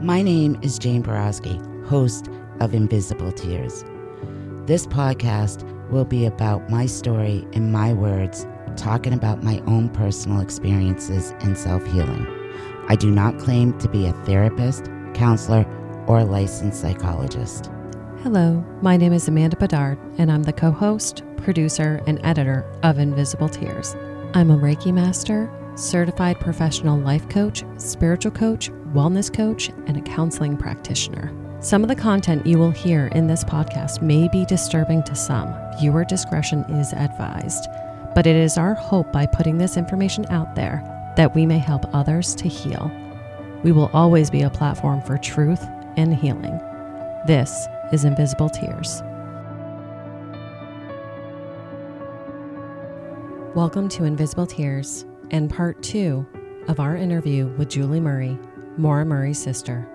My name is Jane Borowski, host of Invisible Tears. This podcast will be about my story in my words, talking about my own personal experiences and self-healing. I do not claim to be a therapist, counselor, or licensed psychologist. Hello, my name is Amanda Bedard, and I'm the co-host, producer, and editor of Invisible Tears. I'm a Reiki master, certified professional life coach, spiritual coach, wellness coach, and a counseling practitioner. Some of the content you will hear in this podcast may be disturbing to some. Viewer discretion is advised. But it is our hope by putting this information out there that we may help others to heal. We will always be a platform for truth and healing. This is Invisible Tears. Welcome to Invisible Tears and part 2 of our interview with Julie Murray, Maura Murray's sister.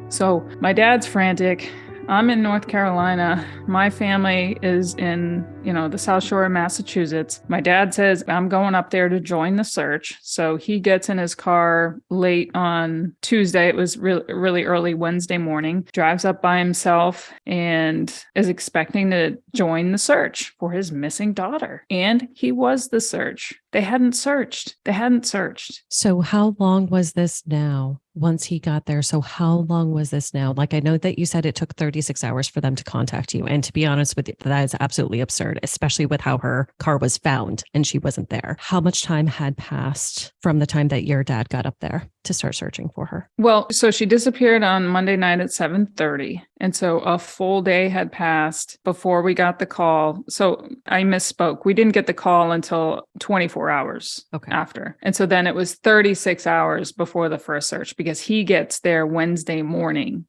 So my dad's frantic. I'm in North Carolina. My family is in, the South Shore of Massachusetts. My dad says, I'm going up there to join the search. So he gets in his car late on Tuesday. It was really early Wednesday morning, drives up by himself and is expecting to join the search for his missing daughter. And he was the search. They hadn't searched. So how long was this now once he got there? So how long was this now? Like, I know that you said it took 36 hours for them to contact you. And to be honest with you, that is absolutely absurd, especially with how her car was found and she wasn't there. How much time had passed from the time that your dad got up there to start searching for her? Well, so she disappeared on Monday night at 7:30. And so a full day had passed before we got the call. So I misspoke. We didn't get the call until 24 hours after. And so then it was 36 hours before the first search because he gets there Wednesday morning.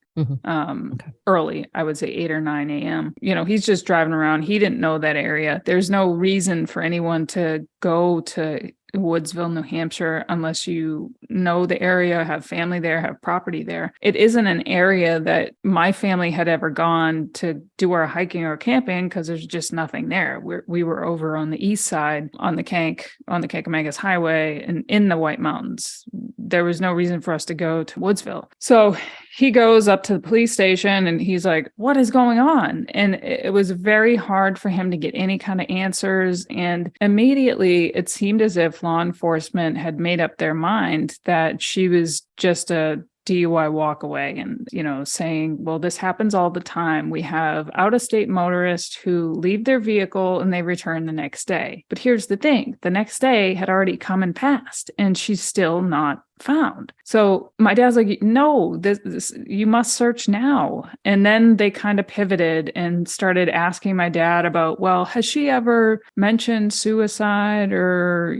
Early, I would say 8 or 9 a.m. He's just driving around. He didn't know that area. There's no reason for anyone to go to Woodsville, New Hampshire, unless you know the area, have family there, have property there. It isn't an area that my family had ever gone to do our hiking or camping because there's just nothing there. We were over on the east side on the Kancamagus Highway and in the White Mountains. There was no reason for us to go to Woodsville. So he goes up to the police station and he's like, what is going on? And it was very hard for him to get any kind of answers. And immediately it seemed as if law enforcement had made up their mind that she was just a DUI walk away and, saying, well, this happens all the time. We have out-of-state motorists who leave their vehicle and they return the next day. But here's the thing. The next day had already come and passed and she's still not found. So my dad's like, no, this you must search now. And then they kind of pivoted and started asking my dad about, well, has she ever mentioned suicide or,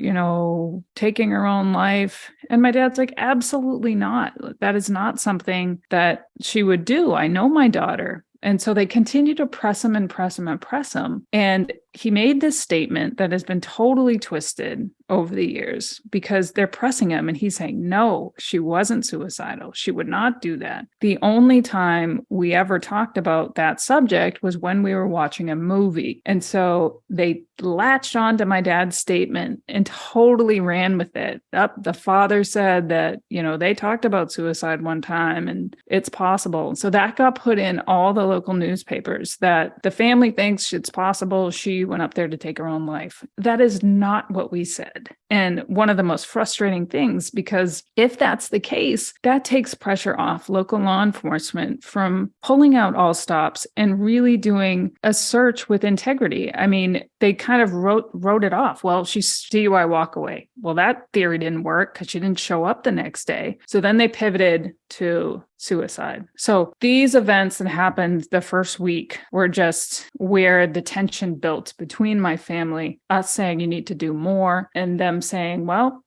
taking her own life? And my dad's like, absolutely not. That is not something that she would do. I know my daughter. And so they continue to press him. And he made this statement that has been totally twisted over the years because they're pressing him and he's saying, no, she wasn't suicidal. She would not do that. The only time we ever talked about that subject was when we were watching a movie. And so they latched onto my dad's statement and totally ran with it. The father said that, they talked about suicide one time and it's possible. So that got put in all the local newspapers that the family thinks it's possible she went up there to take her own life. That is not what we said. And one of the most frustrating things, because if that's the case, that takes pressure off local law enforcement from pulling out all stops and really doing a search with integrity. I mean, they kind of wrote it off. Well, she's DUI walk away. Well, that theory didn't work because she didn't show up the next day. So then they pivoted to suicide. So these events that happened the first week were just where the tension built between my family, us saying you need to do more, and them saying, well,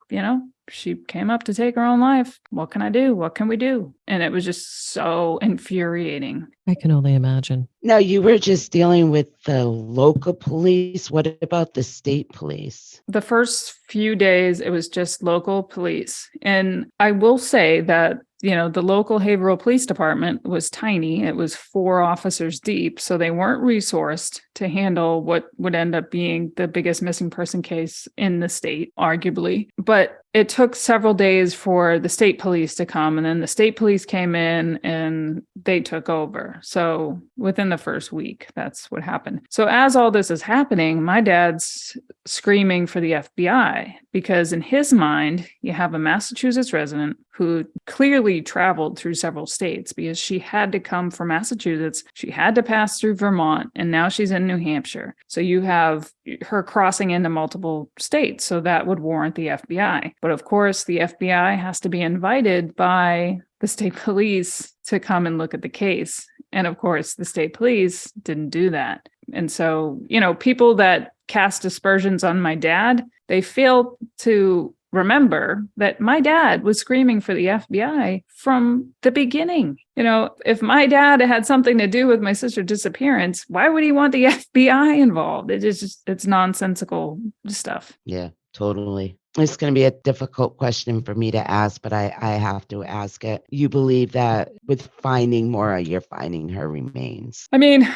she came up to take her own life. What can I do? What can we do? And it was just so infuriating. I can only imagine. Now, you were just dealing with the local police. What about the state police? The first few days, it was just local police. And I will say that the local Haverhill Police Department was tiny. It was 4 officers deep, so they weren't resourced. to handle what would end up being the biggest missing person case in the state, arguably. But it took several days for the state police to come, and then the state police came in and they took over. So within the first week, that's what happened. So as all this is happening, my dad's screaming for the FBI because in his mind, you have a Massachusetts resident who clearly traveled through several states because she had to come from Massachusetts. She had to pass through Vermont, and now she's in New Hampshire. So you have her crossing into multiple states. So that would warrant the FBI. But of course, the FBI has to be invited by the state police to come and look at the case. And of course, the state police didn't do that. And so, people that cast aspersions on my dad, they fail to remember that my dad was screaming for the FBI from the beginning. If my dad had something to do with my sister's disappearance, why would he want the FBI involved? It's nonsensical stuff. Yeah, totally. It's going to be a difficult question for me to ask, but I have to ask it. You believe that with finding Maura, you're finding her remains? I mean,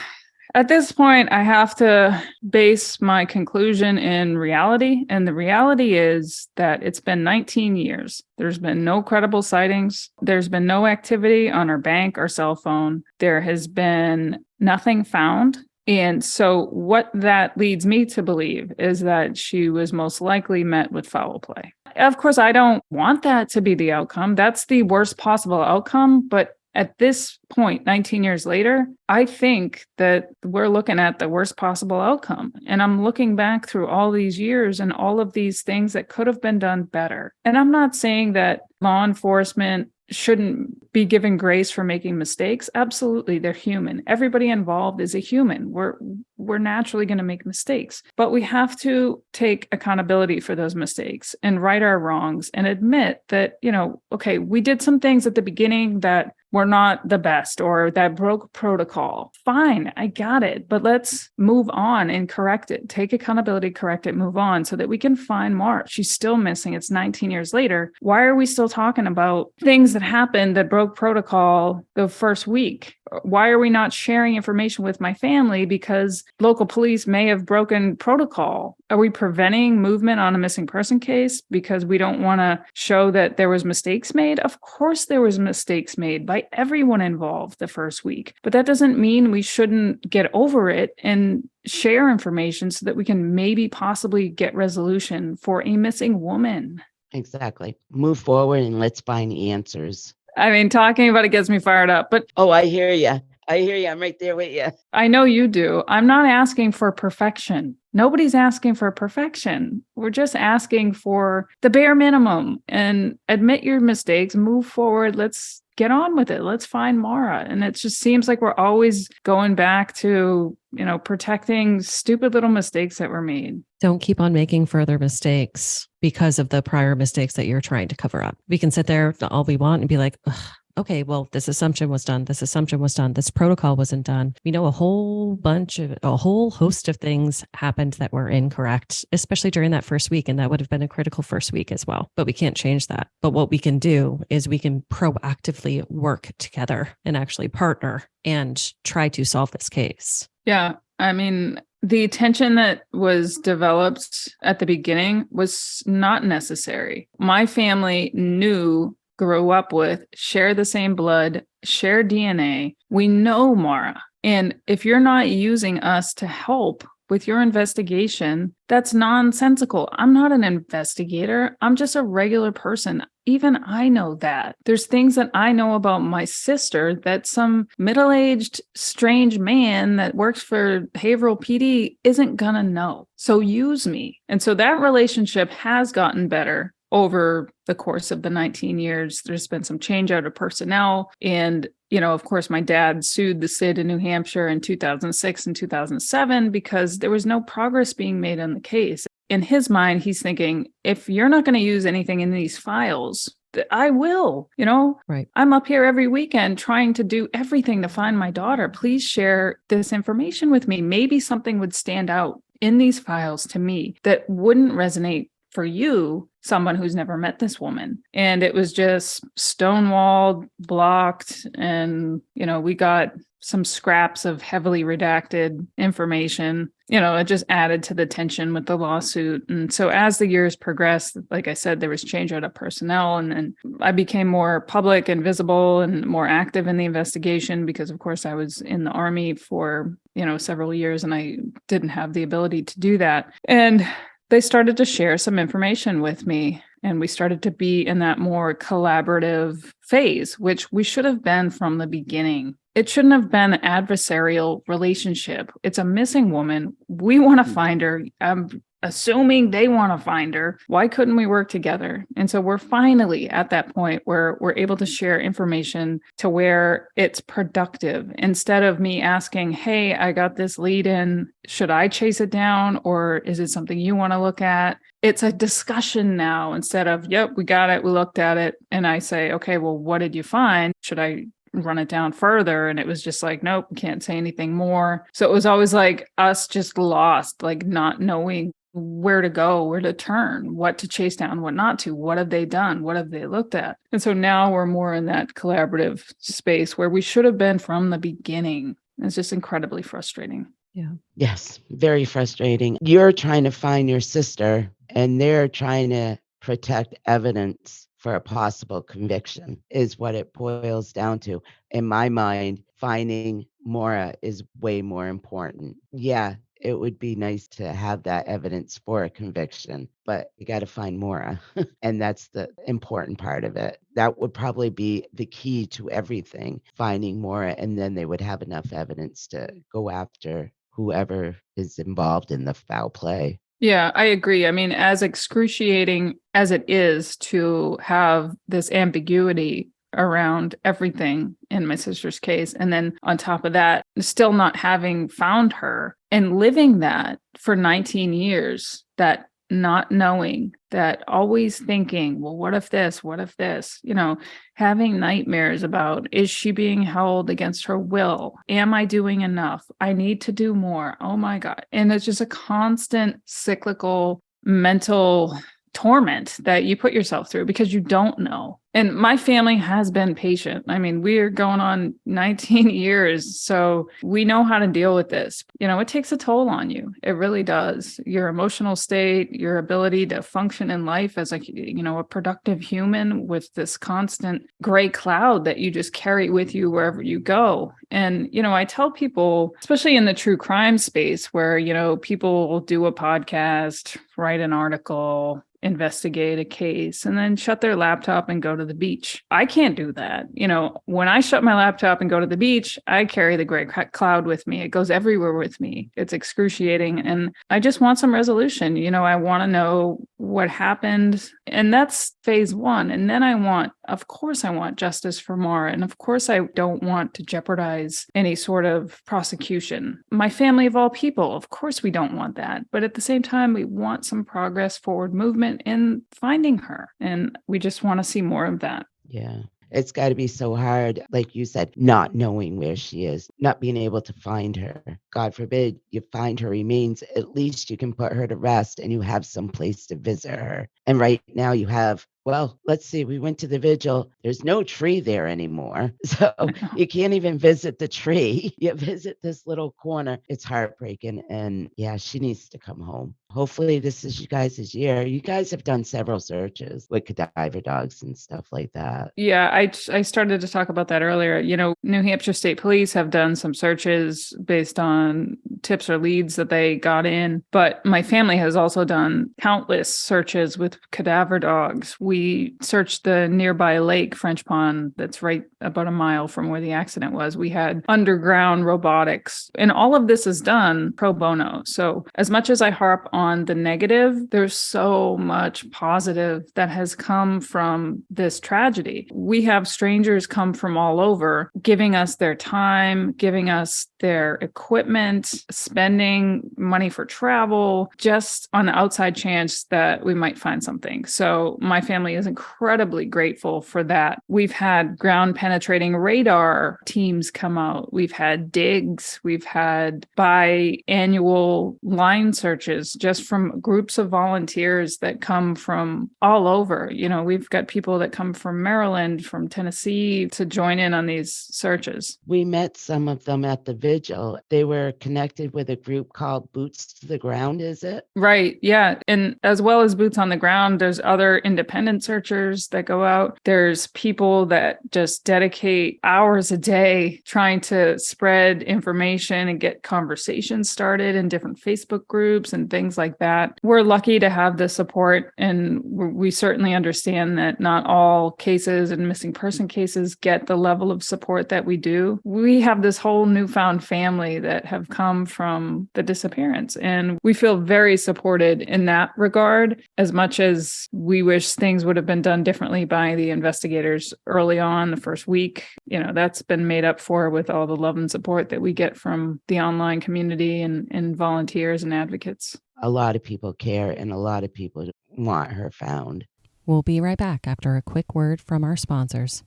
at this point, I have to base my conclusion in reality. And the reality is that it's been 19 years. There's been no credible sightings. There's been no activity on her bank or cell phone. There has been nothing found. And so what that leads me to believe is that she was most likely met with foul play. Of course, I don't want that to be the outcome. That's the worst possible outcome. But at this point, 19 years later, I think that we're looking at the worst possible outcome. And I'm looking back through all these years and all of these things that could have been done better. And I'm not saying that law enforcement shouldn't be given grace for making mistakes. Absolutely, they're human. Everybody involved is a human. We're naturally going to make mistakes, but we have to take accountability for those mistakes and right our wrongs and admit that, okay, we did some things at the beginning that were not the best or that broke protocol. Fine, I got it, but let's move on and correct it. Take accountability, correct it, move on so that we can find Maura. She's still missing. It's 19 years later. Why are we still talking about things that happened that broke protocol the first week? Why are we not sharing information with my family because local police may have broken protocol? Are we preventing movement on a missing person case because we don't want to show that there was mistakes made? Of course there was mistakes made by everyone involved the first week, but that doesn't mean we shouldn't get over it and share information so that we can maybe possibly get resolution for a missing woman. Exactly. Move forward and let's find answers. I mean, talking about it gets me fired up, but oh, I hear you. I'm right there with you. I know you do. I'm not asking for perfection. Nobody's asking for perfection. We're just asking for the bare minimum and admit your mistakes, move forward. Let's get on with it. Let's find Maura. And it just seems like we're always going back to, protecting stupid little mistakes that were made. Don't keep on making further mistakes because of the prior mistakes that you're trying to cover up. We can sit there all we want and be like, okay, well, this assumption was done. This assumption was done. This protocol wasn't done. We know a whole host of things happened that were incorrect, especially during that first week. And that would have been a critical first week as well. But we can't change that. But what we can do is we can proactively work together and actually partner and try to solve this case. Yeah. I mean, the tension that was developed at the beginning was not necessary. My family grew up with, share the same blood, share DNA. We know Maura. And if you're not using us to help with your investigation, that's nonsensical. I'm not an investigator. I'm just a regular person. Even I know that. There's things that I know about my sister that some middle-aged, strange man that works for Haverhill PD isn't gonna know. So use me. And so that relationship has gotten better over the course of the 19 years. There's been some change out of personnel. And, of course, my dad sued the state of New Hampshire in 2006 and 2007 because there was no progress being made on the case. In his mind, he's thinking, if you're not going to use anything in these files, I will, Right. I'm up here every weekend trying to do everything to find my daughter. Please share this information with me. Maybe something would stand out in these files to me that wouldn't resonate for you, someone who's never met this woman. And it was just stonewalled, blocked. And, we got some scraps of heavily redacted information. It just added to the tension with the lawsuit. And so as the years progressed, like I said, there was change out of personnel, and I became more public and visible and more active in the investigation because, of course, I was in the Army for, several years, and I didn't have the ability to do that. And they started to share some information with me, and we started to be in that more collaborative phase, which we should have been from the beginning. It shouldn't have been an adversarial relationship. It's a missing woman. We want to find her. I'm assuming they want to find her. Why couldn't we work together? And so we're finally at that point where we're able to share information to where it's productive. Instead of me asking, hey, I got this lead in, should I chase it down? Or is it something you want to look at? It's a discussion now instead of, yep, we got it, we looked at it. And I say, okay, well, what did you find? Should I run it down further? And it was just like, nope, can't say anything more. So it was always like us just lost, like not knowing where to go, where to turn, what to chase down, what not to, what have they done, what have they looked at. And so now we're more in that collaborative space where we should have been from the beginning. It's just incredibly frustrating. Yeah. Yes, very frustrating. You're trying to find your sister, and they're trying to protect evidence for a possible conviction is what it boils down to. In my mind, finding Maura is way more important. Yeah, it would be nice to have that evidence for a conviction, but you got to find Maura. And that's the important part of it. That would probably be the key to everything, finding Maura, and then they would have enough evidence to go after whoever is involved in the foul play. Yeah, I agree. I mean, as excruciating as it is to have this ambiguity around everything in my sister's case, and then on top of that, still not having found her and living that for 19 years, that not knowing, that always thinking, well, what if this, having nightmares about, is she being held against her will? Am I doing enough? I need to do more. Oh my God. And it's just a constant cyclical mental torment that you put yourself through because you don't know. And my family has been patient. I mean, we're going on 19 years, so we know how to deal with this. It takes a toll on you. It really does. Your emotional state, your ability to function in life as a productive human with this constant gray cloud that you just carry with you wherever you go. And, I tell people, especially in the true crime space where, people will do a podcast, write an article, investigate a case, and then shut their laptop and go to the beach. I can't do that. When I shut my laptop and go to the beach, I carry the gray cloud with me. It goes everywhere with me. It's excruciating. And I just want some resolution. I want to know what happened. And that's phase one. And then I want justice for Maura. And of course, I don't want to jeopardize any sort of prosecution. My family of all people, of course, we don't want that. But at the same time, we want some progress, forward movement in finding her. And we just want to see more of that. Yeah. It's got to be so hard, like you said, not knowing where she is, not being able to find her. God forbid you find her remains, at least you can put her to rest and you have some place to visit her. And right now you have, well, let's see, we went to the vigil. There's no tree there anymore. So you can't even visit the tree. You visit this little corner. It's heartbreaking. And yeah, she needs to come home. Hopefully this is you guys' year. You guys have done several searches with cadaver dogs and stuff like that. Yeah, I started to talk about that earlier. New Hampshire State Police have done some searches based on tips or leads that they got in. But my family has also done countless searches with cadaver dogs. We searched the nearby lake, French Pond, that's right about a mile from where the accident was. We had underground robotics, and all of this is done pro bono. So as much as I harp on the negative, there's so much positive that has come from this tragedy. We have strangers come from all over, giving us their time, giving us their equipment, spending money for travel, just on the outside chance that we might find something. So my family is incredibly grateful for that. We've had ground penetrating radar teams come out. We've had digs. We've had biannual line searches just from groups of volunteers that come from all over. We've got people that come from Maryland, from Tennessee to join in on these searches. We met some of them at the vigil. They were connected with a group called Boots to the Ground, is it? Right. Yeah. And as well as boots on the ground, there's other independent searchers that go out. There's people that just dedicate hours a day trying to spread information and get conversations started in different Facebook groups and things like that. We're lucky to have the support, and we certainly understand that not all cases and missing person cases get the level of support that we do. We have this whole newfound family that have come from the disappearance, and we feel very supported in that regard, as much as we wish things would have been done differently by the investigators early on the first week. That's been made up for with all the love and support that we get from the online community and volunteers and advocates. A lot of people care, and a lot of people want her found. We'll be right back after a quick word from our sponsors.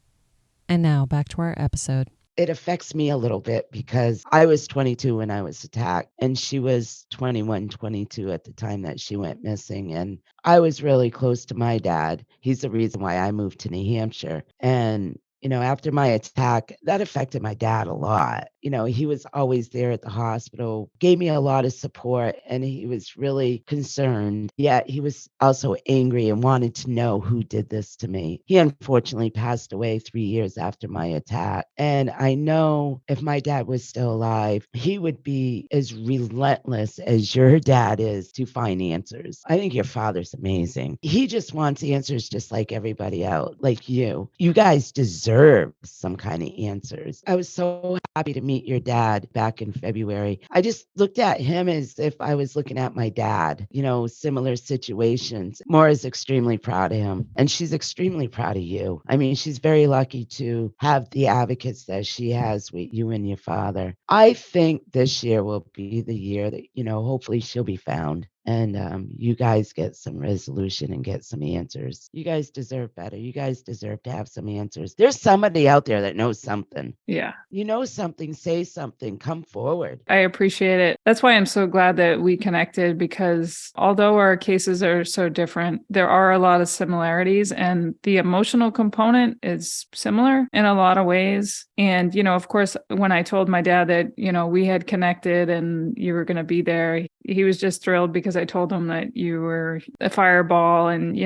And now back to our episode. It affects me a little bit because I was 22 when I was attacked, and she was 21, 22 at the time that she went missing. And I was really close to my dad. He's the reason why I moved to New Hampshire. And after my attack, that affected my dad a lot. He was always there at the hospital, gave me a lot of support, and he was really concerned. Yet he was also angry and wanted to know who did this to me. He unfortunately passed away 3 years after my attack. And I know if my dad was still alive, he would be as relentless as your dad is to find answers. I think your father's amazing. He just wants answers just like everybody else, like you. You guys deserve some kind of answers. I was so happy to meet your dad back in February. I just looked at him as if I was looking at my dad, similar situations. Maura's extremely proud of him, and she's extremely proud of you. I mean, she's very lucky to have the advocates that she has with you and your father. I think this year will be the year that, hopefully she'll be found. And you guys get some resolution and get some answers. You guys deserve better. You guys deserve to have some answers. There's somebody out there that knows something. Yeah. You know something, say something, come forward. I appreciate it. That's why I'm so glad that we connected, because although our cases are so different, there are a lot of similarities, and the emotional component is similar in a lot of ways. And, of course, when I told my dad that, we had connected and you were going to be there, he was just thrilled because I told him that you were a fireball and,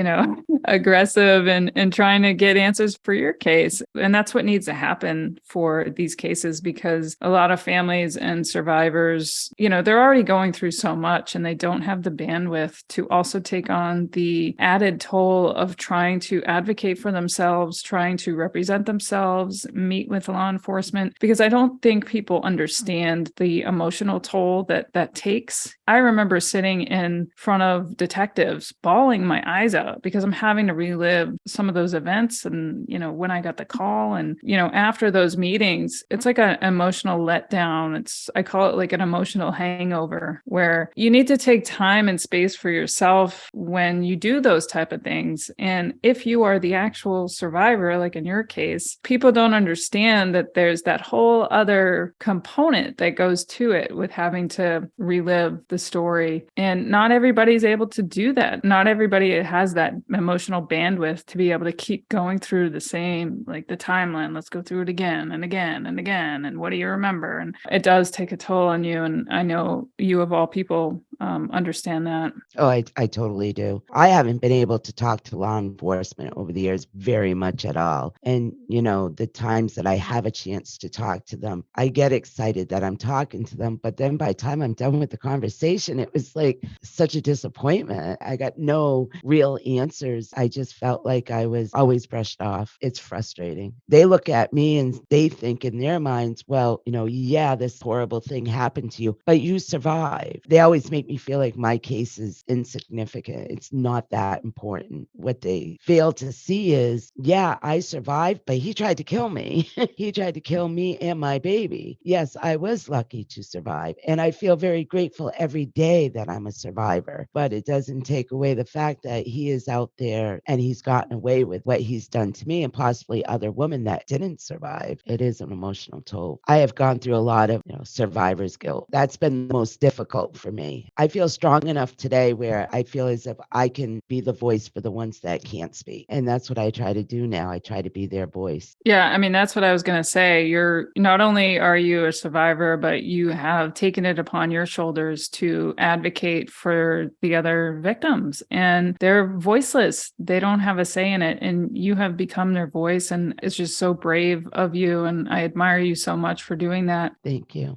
aggressive and trying to get answers for your case. And that's what needs to happen for these cases, because a lot of families and survivors, they're already going through so much, and they don't have the bandwidth to also take on the added toll of trying to advocate for themselves, trying to represent themselves, meet with law enforcement, because I don't think people understand the emotional toll that takes. I remember sitting in front of detectives, bawling my eyes out because I'm having to relive some of those events. And, when I got the call and, after those meetings, it's like an emotional letdown. I call it like an emotional hangover, where you need to take time and space for yourself when you do those type of things. And if you are the actual survivor, like in your case, people don't understand that there's that whole other component that goes to it with having to relive the story. And not everybody's able to do that. Not everybody has that emotional bandwidth to be able to keep going through the same, like the timeline. Let's go through it again and again and again. And what do you remember? And it does take a toll on you. And I know you, of all people, understand that. Oh, I totally do. I haven't been able to talk to law enforcement over the years very much at all. And, the times that I have a chance to talk to them, I get excited that I'm talking to them. But then by the time I'm done with the conversation, it was like such a disappointment. I got no real answers. I just felt like I was always brushed off. It's frustrating. They look at me and they think in their minds, well, yeah, this horrible thing happened to you, but you survived. They always make make me feel like my case is insignificant. It's not that important. What they fail to see is, yeah, I survived, but he tried to kill me. He tried to kill me and my baby. Yes, I was lucky to survive. And I feel very grateful every day that I'm a survivor, but it doesn't take away the fact that he is out there and he's gotten away with what he's done to me and possibly other women that didn't survive. It is an emotional toll. I have gone through a lot of, survivor's guilt. That's been the most difficult for me. I feel strong enough today where I feel as if I can be the voice for the ones that can't speak. And that's what I try to do now. I try to be their voice. Yeah, I mean, that's what I was going to say. You're not only are you a survivor, but you have taken it upon your shoulders to advocate for the other victims, and they're voiceless. They don't have a say in it, and you have become their voice, and it's just so brave of you, and I admire you so much for doing that. Thank you.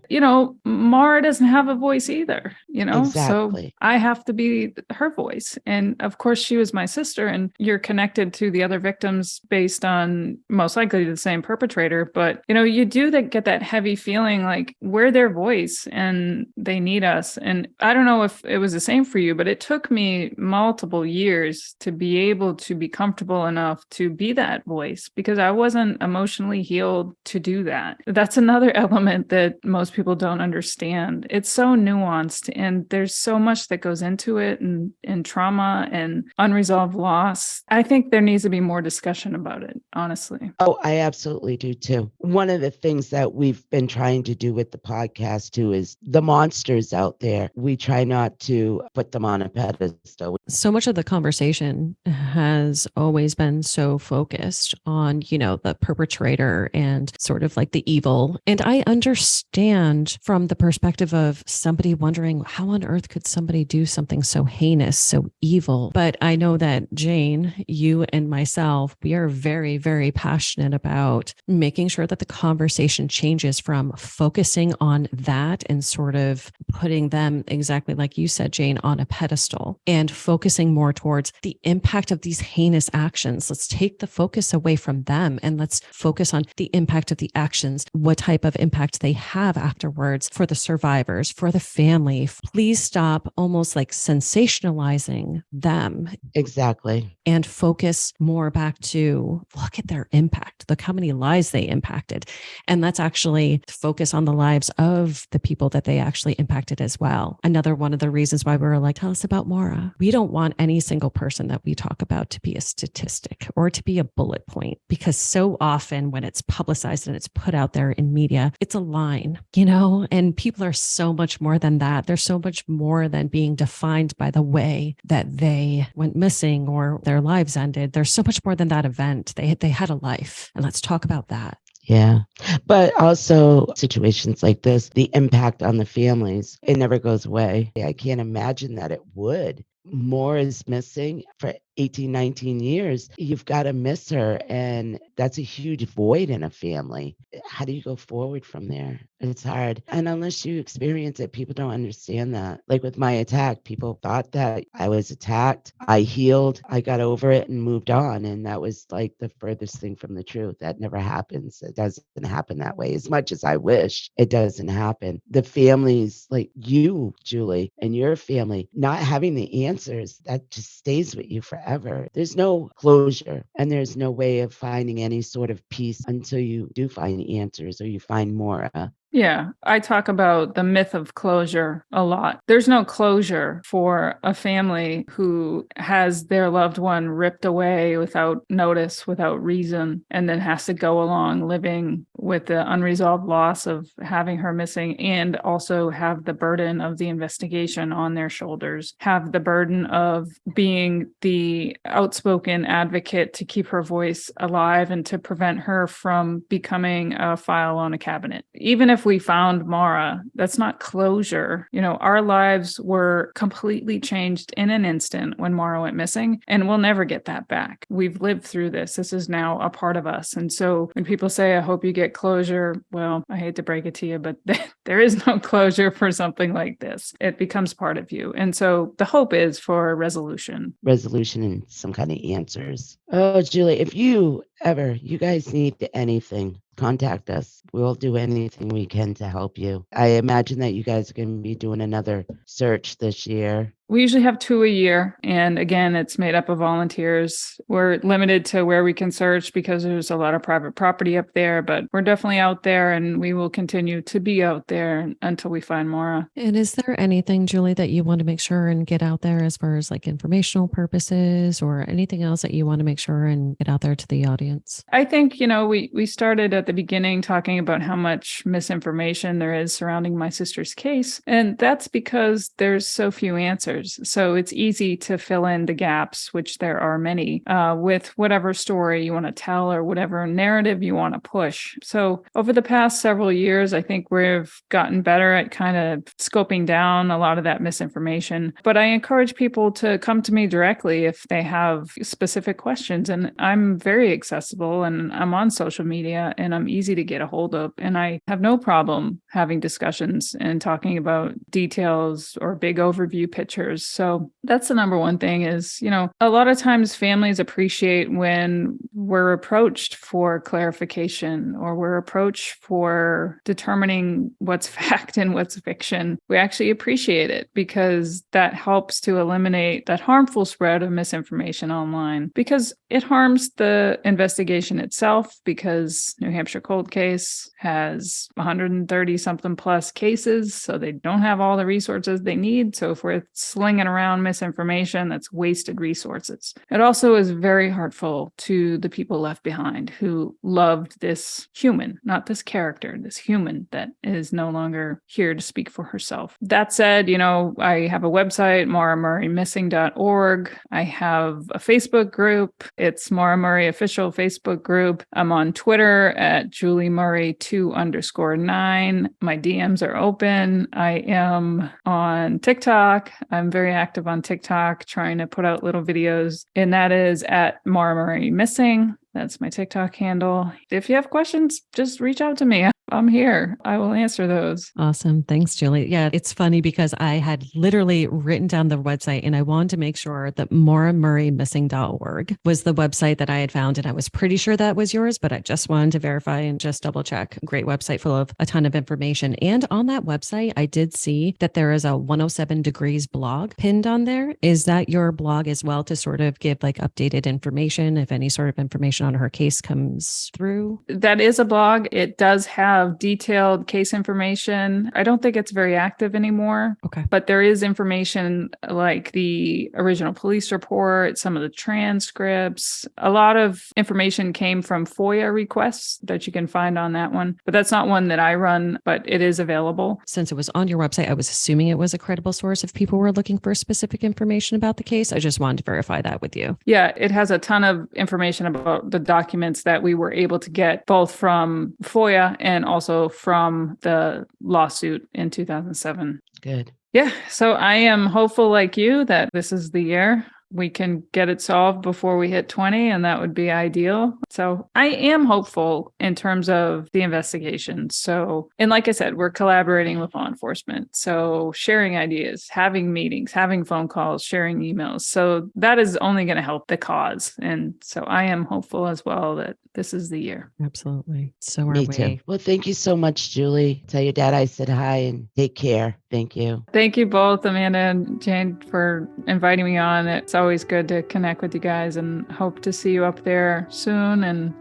Maura doesn't have a voice either, Exactly. So I have to be her voice. And of course, she was my sister, and you're connected to the other victims based on most likely the same perpetrator. But, you do get that heavy feeling like we're their voice and they need us. And I don't know if it was the same for you, but it took me multiple years to be able to be comfortable enough to be that voice because I wasn't emotionally healed to do that. That's another element that most people don't understand. It's so nuanced and there's so much that goes into it and trauma and unresolved loss. I think there needs to be more discussion about it, honestly. Oh, I absolutely do too. One of the things that we've been trying to do with the podcast too is the monsters out there. We try not to put them on a pedestal. So much of the conversation has always been so focused on, the perpetrator and sort of like the evil. And I understand from the perspective of somebody wondering how on earth could somebody do something so heinous, so evil. But I know that Jane, you and myself, we are very, very passionate about making sure that the conversation changes from focusing on that and sort of putting them exactly like you said, Jane, on a pedestal and focusing more towards the impact of these heinous actions. Let's take the focus away from them and let's focus on the impact of the actions, what type of impact they have afterwards for the survivors, for the family. Please stop almost like sensationalizing them. Exactly. And focus more back to look at their impact, look how many lives they impacted. And let's actually focus on the lives of the people that they actually impacted as well. Another one of the reasons why we were like, tell us about Maura. We don't want any single person that we talk about to be a statistic or to be a bullet point, because so often when it's publicized and it's put out there in media, it's a line, and people are so much more than that. They're so much more than being defined by the way that they went missing or their lives ended. There's so much more than that event. They had a life, and let's talk about that. Yeah. But also situations like this, the impact on the families, it never goes away. I can't imagine that it would. Maura is missing for 18, 19 years. You've got to miss her. And that's a huge void in a family. How do you go forward from there? It's hard. And unless you experience it, people don't understand that. Like with my attack, people thought that I was attacked. I healed. I got over it and moved on. And that was like the furthest thing from the truth. That never happens. It doesn't happen that way. As much as I wish, it doesn't happen. The families like you, Julie, and your family, not having the answers, that just stays with you forever. There's no closure and there's no way of finding any sort of peace until you do find answers or you find Maura. Yeah, I talk about the myth of closure a lot. There's no closure for a family who has their loved one ripped away without notice, without reason, and then has to go along living with the unresolved loss of having her missing and also have the burden of the investigation on their shoulders, have the burden of being the outspoken advocate to keep her voice alive and to prevent her from becoming a file on a cabinet. Even if we found Maura, that's not closure. Our lives were completely changed in an instant when Maura went missing, and we'll never get that back. We've lived through this. This is now a part of us. And so when people say, I hope you get closure, well, I hate to break it to you, but there is no closure for something like this. It becomes part of you. And so the hope is for resolution. Resolution and some kind of answers. Oh, Julie, if you guys need anything, contact us. We'll do anything we can to help you. I imagine that you guys are going to be doing another search this year. We usually have 2 a year. And again, it's made up of volunteers. We're limited to where we can search because there's a lot of private property up there, but we're definitely out there and we will continue to be out there until we find Maura. And is there anything, Julie, that you want to make sure and get out there as far as like informational purposes or anything else that you want to make sure and get out there to the audience? I think, we started at the beginning talking about how much misinformation there is surrounding my sister's case. And that's because there's so few answers. So it's easy to fill in the gaps, which there are many, with whatever story you want to tell or whatever narrative you want to push. So over the past several years, I think we've gotten better at kind of scoping down a lot of that misinformation. But I encourage people to come to me directly if they have specific questions. And I'm very accessible and I'm on social media and I'm easy to get a hold of. And I have no problem having discussions and talking about details or big overview pictures. So that's the number one thing is, a lot of times families appreciate when we're approached for clarification or we're approached for determining what's fact and what's fiction. We actually appreciate it because that helps to eliminate that harmful spread of misinformation online because it harms the investigation itself because New Hampshire cold case has 130 something plus cases. So they don't have all the resources they need. So if we're slinging around misinformation, that's wasted resources. It also is very hurtful to the people left behind who loved this human, not this character, this human that is no longer here to speak for herself. That said, I have a website, mauramurraymissing.org. I have a Facebook group. It's Maura Murray official Facebook group. I'm on Twitter at JulieMurray2_9. My DMs are open. I am on TikTok. I'm very active on TikTok, trying to put out little videos, and that is at Maura Murray Missing. That's my TikTok handle. If you have questions, just reach out to me. I'm here. I will answer those. Awesome. Thanks, Julie. Yeah, it's funny because I had literally written down the website and I wanted to make sure that MauraMurrayMissing.org was the website that I had found. And I was pretty sure that was yours, but I just wanted to verify and just double check. Great website full of a ton of information. And on that website, I did see that there is a 107 Degrees blog pinned on there. Is that your blog as well to sort of give like updated information if any sort of information on her case comes through? That is a blog. It does have detailed case information. I don't think it's very active anymore. Okay. But there is information like the original police report, some of the transcripts. A lot of information came from FOIA requests that you can find on that one. But that's not one that I run, but it is available. Since it was on your website, I was assuming it was a credible source if people were looking for specific information about the case. I just wanted to verify that with you. Yeah, it has a ton of information about the documents that we were able to get both from FOIA and also from the lawsuit in 2007. Good. Yeah, so I am hopeful like you that this is the year we can get it solved before we hit 20, and that would be ideal. So I am hopeful in terms of the investigation. So, and like I said, we're collaborating with law enforcement. So sharing ideas, having meetings, having phone calls, sharing emails. So that is only going to help the cause. And so I am hopeful as well that this is the year. Absolutely. So are Me we. too. Well, thank you so much, Julie. Tell your dad I said hi and take care. Thank you. Thank you both, Amanda and Jane, for inviting me on. It's always good to connect with you guys and hope to see you up there soon and,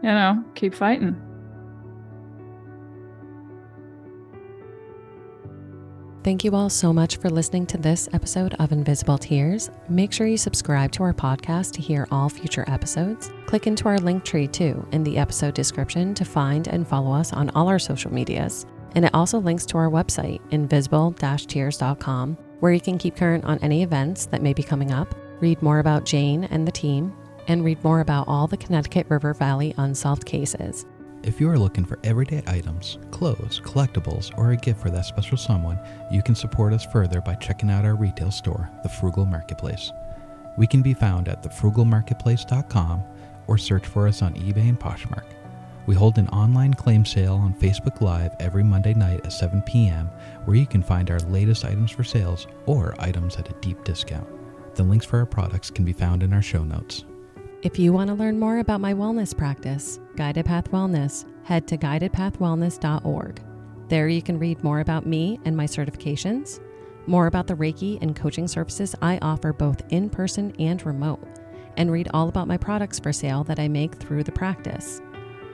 keep fighting. Thank you all so much for listening to this episode of Invisible Tears. Make sure you subscribe to our podcast to hear all future episodes. Click into our link tree too in the episode description to find and follow us on all our social medias. And it also links to our website, invisible-tears.com, where you can keep current on any events that may be coming up, read more about Jane and the team, and read more about all the Connecticut River Valley unsolved cases. If you are looking for everyday items, clothes, collectibles, or a gift for that special someone, you can support us further by checking out our retail store, The Frugal Marketplace. We can be found at thefrugalmarketplace.com or search for us on eBay and Poshmark. We hold an online claim sale on Facebook Live every Monday night at 7 p.m. where you can find our latest items for sales or items at a deep discount. The links for our products can be found in our show notes. If you want to learn more about my wellness practice, Guided Path Wellness, head to guidedpathwellness.org. There you can read more about me and my certifications, more about the Reiki and coaching services I offer both in person and remote, and read all about my products for sale that I make through the practice.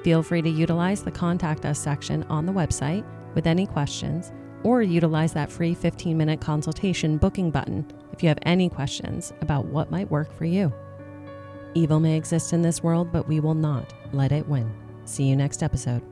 Feel free to utilize the Contact Us section on the website with any questions, or utilize that free 15-minute consultation booking button if you have any questions about what might work for you. Evil may exist in this world, but we will not let it win. See you next episode.